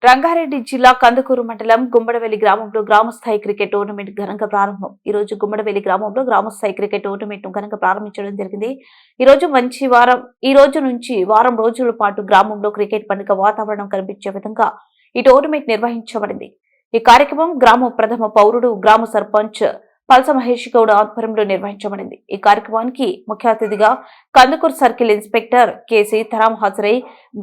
రంగారెడ్డి జిల్లా కందుకూరు మండలం గుమ్మడవెల్లి గ్రామంలో గ్రామస్థాయి క్రికెట్ టోర్నమెంట్ ఘనంగా ప్రారంభం. ఈ రోజు గుమ్మడవెల్లి గ్రామంలో గ్రామస్థాయి క్రికెట్ టోర్నమెంట్ ను ఘనంగా ప్రారంభించడం జరిగింది. ఈ రోజు నుంచి వారం రోజుల పాటు గ్రామంలో క్రికెట్ పండుగ వాతావరణం కనిపించే విధంగా ఈ టోర్నమెంట్ నిర్వహించబడింది. ఈ కార్యక్రమం గ్రామ ప్రథమ పౌరుడు గ్రామ సర్పంచ్ పల్స మహేష్ గౌడ్ ఆధ్వర్యంలో నిర్వహించబడింది. ఈ కార్యక్రమానికి ముఖ్య అతిథిగా Kandukur circle inspector K Sitaram హాజరై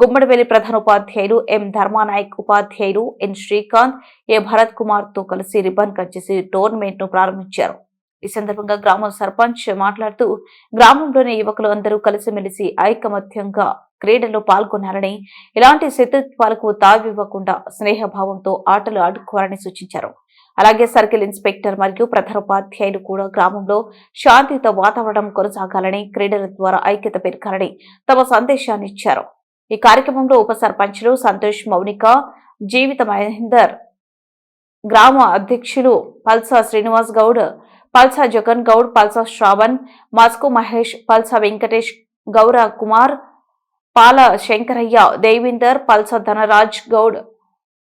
గుమ్మడవెల్లి ప్రధాన ఉపాధ్యాయులు ఎం ధర్మానాయక్, ఉపాధ్యాయులు ఎన్ శ్రీకాంత్, ఏ భరత్ కుమార్ తో కలిసి రిబ్బన్ కట్ చేసి టోర్నమెంట్ ను ప్రారంభించారు. ఈ సందర్భంగా గ్రామ సర్పంచ్ మాట్లాడుతూ గ్రామంలోని యువకులు అందరూ కలిసిమెలిసి ఐకమత్యంగా క్రీడల్లో పాల్గొన్నారని, ఇలాంటి శత్రుత్వాలకు తావివ్వకుండా స్నేహభావంతో ఆటలు ఆడుకోవాలని సూచించారు. అలాగే సర్కిల్ ఇన్స్పెక్టర్ మరియు ప్రధానోపాధ్యాయులు కూడా గ్రామంలో శాంతియుత వాతావరణం కొనసాగాలని, క్రీడల ద్వారా ఐక్యత పెరగాలని తమ సందేశాన్ని ఇచ్చారు. ఈ కార్యక్రమంలో ఉప సర్పంచులు సంతోష్, మౌనిక, జీవిత మహేందర్, గ్రామ అధ్యక్షులు పల్సా శ్రీనివాస్ గౌడ్, పల్సా జగన్ గౌడ్, పల్సా శ్రావణ్, మస్కు మహేష్, పల్సా వెంకటేష్, గౌర కుమార్, పాల శంకరయ్య, దేవీందర్, పల్సా ధనరాజ్ గౌడ్,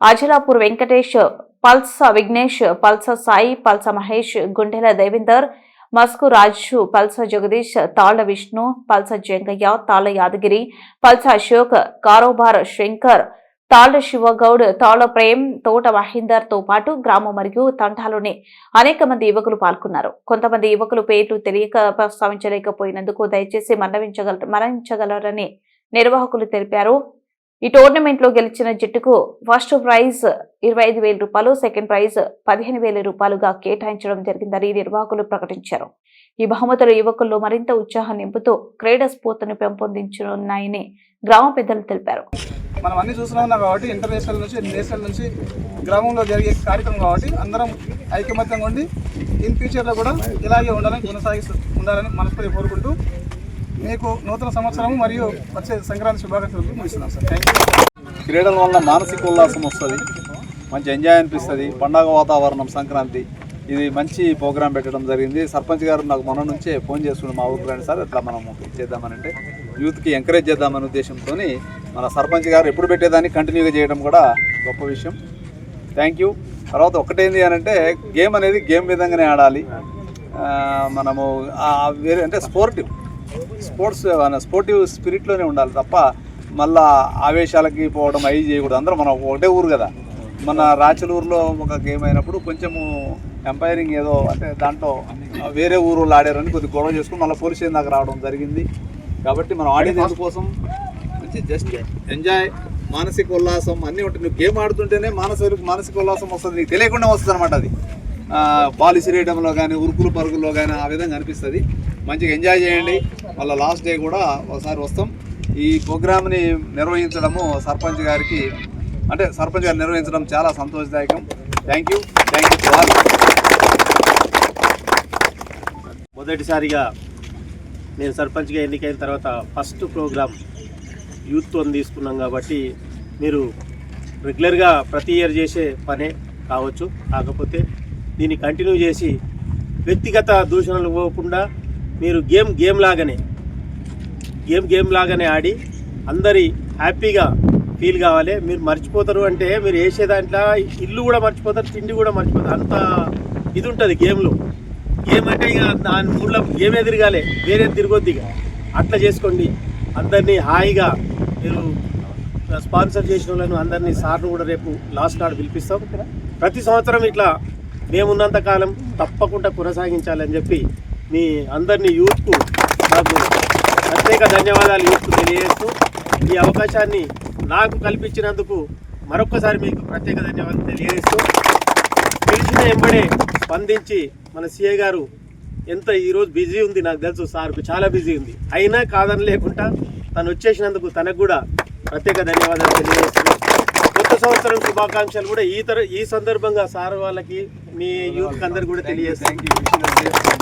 అజలాపూర్ వెంకటేష్, పల్సా విఘ్నేష్, పల్సా సాయి, పల్సా మహేష్, గుండెల దేవీందర్, మస్కు రాజు, పల్సా జగదీష్, తాళ్ల విష్ణు, పల్సా జంగయ్య, తాళ్ల యాదగిరి, పల్సా అశోక్, కారోబార్ శంకర్, తాళ్ల శివగౌడ్, తాళ్ల ప్రేమ్, తోట మహేందర్ తో పాటు గ్రామం మరియు తండాలోని అనేక మంది యువకులు పాల్గొన్నారు. కొంతమంది యువకులు పేర్లు తెలియక ప్రస్తావించలేకపోయినందుకు దయచేసి మరణించగలరని నిర్వాహకులు తెలిపారు. ఈ టోర్నమెంట్ లో గెలిచిన జట్టుకు ఫస్ట్ ప్రైజ్ 25,000 రూపాయలు, సెకండ్ ప్రైజ్ 15,000 రూపాయలుగా కేటాయించడం జరిగిందని నిర్వాహకులు ప్రకటించారు. ఈ బహుమతులు యువకుల్లో మరింత ఉత్సాహం నింపుతూ క్రీడా స్ఫూర్తిని పెంపొందించనున్నాయని గ్రామ పెద్దలు తెలిపారు. మనం అన్ని చూస్తున్నాం కాబట్టి ఇంటర్నేషనల్ నుంచి నేషనల్ నుంచి గ్రామంలో జరిగే కార్యక్రమం కాబట్టి అందరం ఐకమత్యంగా ఉండి ఇన్ ఫ్యూచర్లో కూడా ఇలాగే ఉండాలని మనస్ఫూర్తిగా కోరుకుంటూ మీకు నూతన సంవత్సరం మరియు వచ్చే సంక్రాంతి శుభాకాంక్షలు ముగిస్తున్నాం సార్. Thank you. క్రీడల వల్ల మానసిక ఉల్లాసం వస్తుంది, మంచి ఎంజాయ్ అనిపిస్తుంది. పండగ వాతావరణం సంక్రాంతి, ఇది మంచి ప్రోగ్రాం పెట్టడం జరిగింది. సర్పంచ్ గారు నాకు మొన్న నుంచే ఫోన్ చేస్తున్నాం, మా ఊరికి రండి సార్ ఇట్లా మనం చేద్దామనంటే యూత్కి ఎంకరేజ్ చేద్దామనే ఉద్దేశంతో మన సర్పంచ్ గారు ఎప్పుడు పెట్టేదాన్ని కంటిన్యూగా చేయడం కూడా గొప్ప విషయం. Thank you. తర్వాత ఒకటేంది అని అంటే గేమ్ అనేది గేమ్ విధంగానే ఆడాలి. మనము వేరే అంటే స్పోర్టివ్ స్పిరిట్లోనే ఉండాలి తప్ప మళ్ళా ఆవేశాలకి పోవడం అవి చేయకూడదు. అందరం మనం ఒకటే ఊరు కదా. మన రాచలూరులో ఒక గేమ్ అయినప్పుడు కొంచెము ఎంపైరింగ్ ఏదో అంటే దాంట్లో వేరే ఊరు ఆడారని కొద్దిగా గొడవ చేసుకుని మళ్ళీ పోలీస్ స్టేషన్ దాకా రావడం జరిగింది. కాబట్టి మనం ఆడేది ఎందుకోసం మంచి జస్ట్ ఎంజాయ్, మానసిక ఉల్లాసం అన్నీ ఉంటాయి. నువ్వు గేమ్ ఆడుతుంటేనే మానసిక ఉల్లాసం వస్తుంది, నీకు తెలియకుండా వస్తుంది అనమాట. అది బాల్ ఇసిరేయడంలో కానీ ఉరుకులు పరుగుల్లో కానీ ఆ విధంగా అనిపిస్తుంది. మంచిగా ఎంజాయ్ చేయండి. మళ్ళీ లాస్ట్ డే కూడా ఒకసారి వస్తాం. ఈ ప్రోగ్రామ్ని నిర్వహించడము సర్పంచ్ గారు నిర్వహించడం చాలా సంతోషదాయకం. Thank you all. మొదటిసారిగా నేను సర్పంచ్గా ఎన్నికైన తర్వాత ఫస్ట్ ప్రోగ్రామ్ యూత్తో తీసుకున్నాం కాబట్టి మీరు రెగ్యులర్గా ప్రతి ఇయర్ చేసే పనే కావచ్చు. కాకపోతే దీన్ని కంటిన్యూ చేసి వ్యక్తిగత దూషణలు పోకుండా మీరు గేమ్ లాగానే ఆడి అందరి హ్యాపీగా ఫీల్ కావాలి. మీరు మర్చిపోతారు అంటే మీరు వేసే దాంట్లో ఇల్లు కూడా మర్చిపోతారు, తిండి కూడా మర్చిపోతారు. అంత ఇది ఉంటుంది గేమ్లో. గేమ్ అంటే ఇక దాని ఊళ్ళో గేమే తిరగాలి, వేరే తిరగొద్దు. ఇక అట్లా చేసుకోండి. అందరినీ హాయిగా మీరు స్పాన్సర్ చేసిన వాళ్ళను అందరినీ సార్ను కూడా రేపు లాస్ట్ కార్డు పిలిపిస్తాం. ప్రతి సంవత్సరం ఇట్లా మేమున్నంత కాలం తప్పకుండా కొనసాగించాలని చెప్పి మీ అందరినీ యూత్కు నాకు ప్రత్యేక ధన్యవాదాలు తెలియజేస్తూ ఈ అవకాశాన్ని నాకు కల్పించినందుకు మరొక్కసారి మీకు ప్రత్యేక ధన్యవాదాలు తెలియజేస్తూ పిలిచిన వెంబడే స్పందించి మన సిఐ గారు ఎంత ఈరోజు బిజీ ఉంది నాకు తెలుసు, సార్కు చాలా బిజీ ఉంది, అయినా కాదని లేకుండా తను వచ్చేసినందుకు తనకు కూడా ప్రత్యేక ధన్యవాదాలు తెలియజేస్తున్నాను. కొత్త సంవత్సరం శుభాకాంక్షలు కూడా ఈ సందర్భంగా సార్ వాళ్ళకి మీ యూత్ అందరికి కూడా తెలియజేస్తాను.